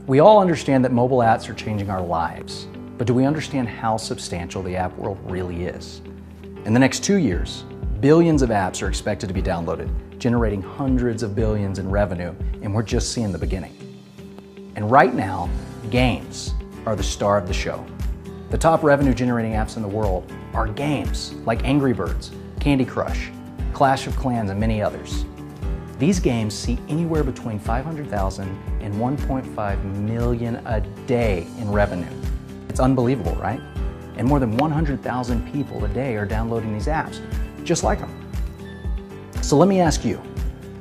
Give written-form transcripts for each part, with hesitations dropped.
We all understand that mobile apps are changing our lives, but do we understand how substantial the app world really is? In the next 2 years, billions of apps are expected to be downloaded, generating hundreds of billions in revenue, and we're just seeing the beginning. And right now, games are the star of the show. The top revenue-generating apps in the world are games like Angry Birds, Candy Crush, Clash of Clans, and many others. These games see anywhere between 500,000 and 1.5 million a day in revenue. It's unbelievable, right? And more than 100,000 people a day are downloading these apps, just like them. So let me ask you,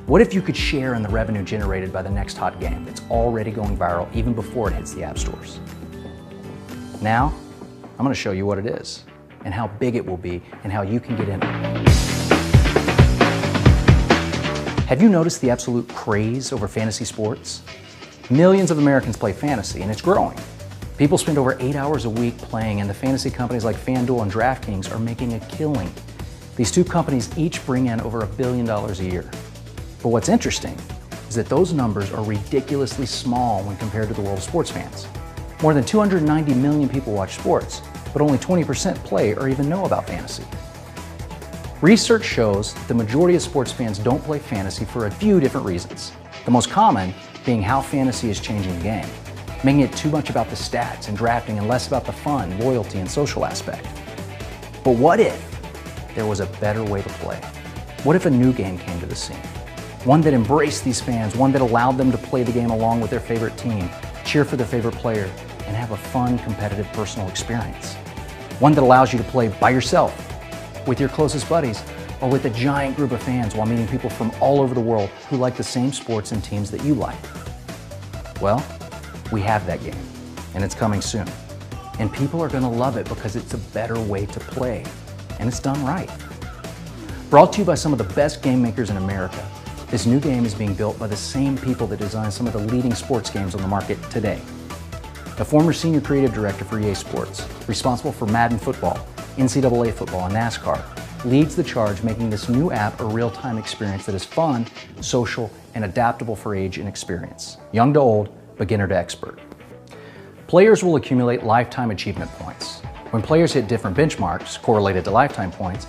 what if you could share in the revenue generated by the next hot game that's already going viral even before it hits the app stores? Now, I'm going to show you what it is and how big it will be and how you can get in it. Have you noticed the absolute craze over fantasy sports? Millions of Americans play fantasy, and it's growing. People spend over 8 hours a week playing, and the fantasy companies like FanDuel and DraftKings are making a killing. These two companies each bring in over $1 billion a year. But what's interesting is that those numbers are ridiculously small when compared to the world of sports fans. More than 290 million people watch sports, but only 20% play or even know about fantasy. Research shows that the majority of sports fans don't play fantasy for a few different reasons. The most common being how fantasy is changing the game, making it too much about the stats and drafting and less about the fun, loyalty, and social aspect. But what if there was a better way to play? What if a new game came to the scene? One that embraced these fans, one that allowed them to play the game along with their favorite team, cheer for their favorite player, and have a fun, competitive personal experience. One that allows you to play by yourself, with your closest buddies, or with a giant group of fans while meeting people from all over the world who like the same sports and teams that you like. Well, we have that game, and it's coming soon. And people are gonna love it because it's a better way to play, and it's done right. Brought to you by some of the best game makers in America, this new game is being built by the same people that design some of the leading sports games on the market today. A former senior creative director for EA Sports, responsible for Madden football, NCAA football, and NASCAR, leads the charge making this new app a real-time experience that is fun, social, and adaptable for age and experience. Young to old, beginner to expert. Players will accumulate lifetime achievement points. When players hit different benchmarks correlated to lifetime points,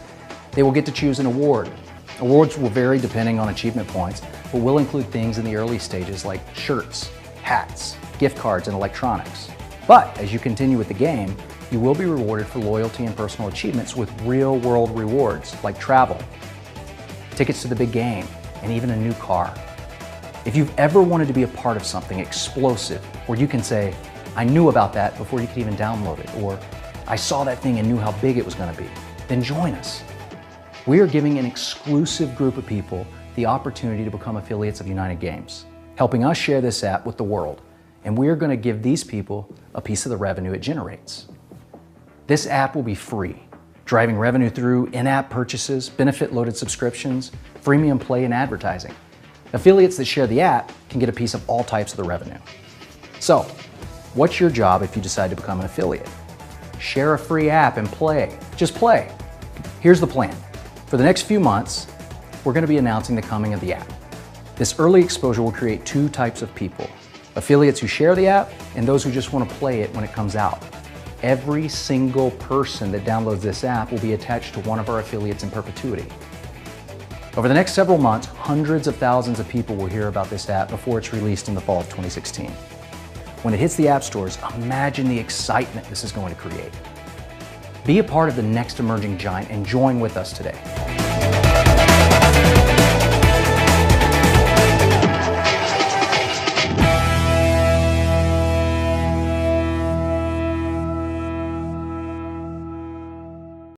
they will get to choose an award. Awards will vary depending on achievement points, but will include things in the early stages like shirts, hats, gift cards, and electronics. But as you continue with the game, you will be rewarded for loyalty and personal achievements with real-world rewards like travel, tickets to the big game, and even a new car. If you've ever wanted to be a part of something explosive, where you can say, I knew about that before you could even download it, or I saw that thing and knew how big it was going to be, then join us. We are giving an exclusive group of people the opportunity to become affiliates of United Games, helping us share this app with the world, and we are going to give these people a piece of the revenue it generates. This app will be free, driving revenue through in-app purchases, benefit-loaded subscriptions, freemium play, and advertising. Affiliates that share the app can get a piece of all types of the revenue. So, what's your job if you decide to become an affiliate? Share a free app and play. Just play. Here's the plan. For the next few months, we're going to be announcing the coming of the app. This early exposure will create two types of people: affiliates who share the app and those who just want to play it when it comes out. Every single person that downloads this app will be attached to one of our affiliates in perpetuity. Over the next several months, hundreds of thousands of people will hear about this app before it's released in the fall of 2016. When it hits the app stores, imagine the excitement this is going to create. Be a part of the next emerging giant and join with us today.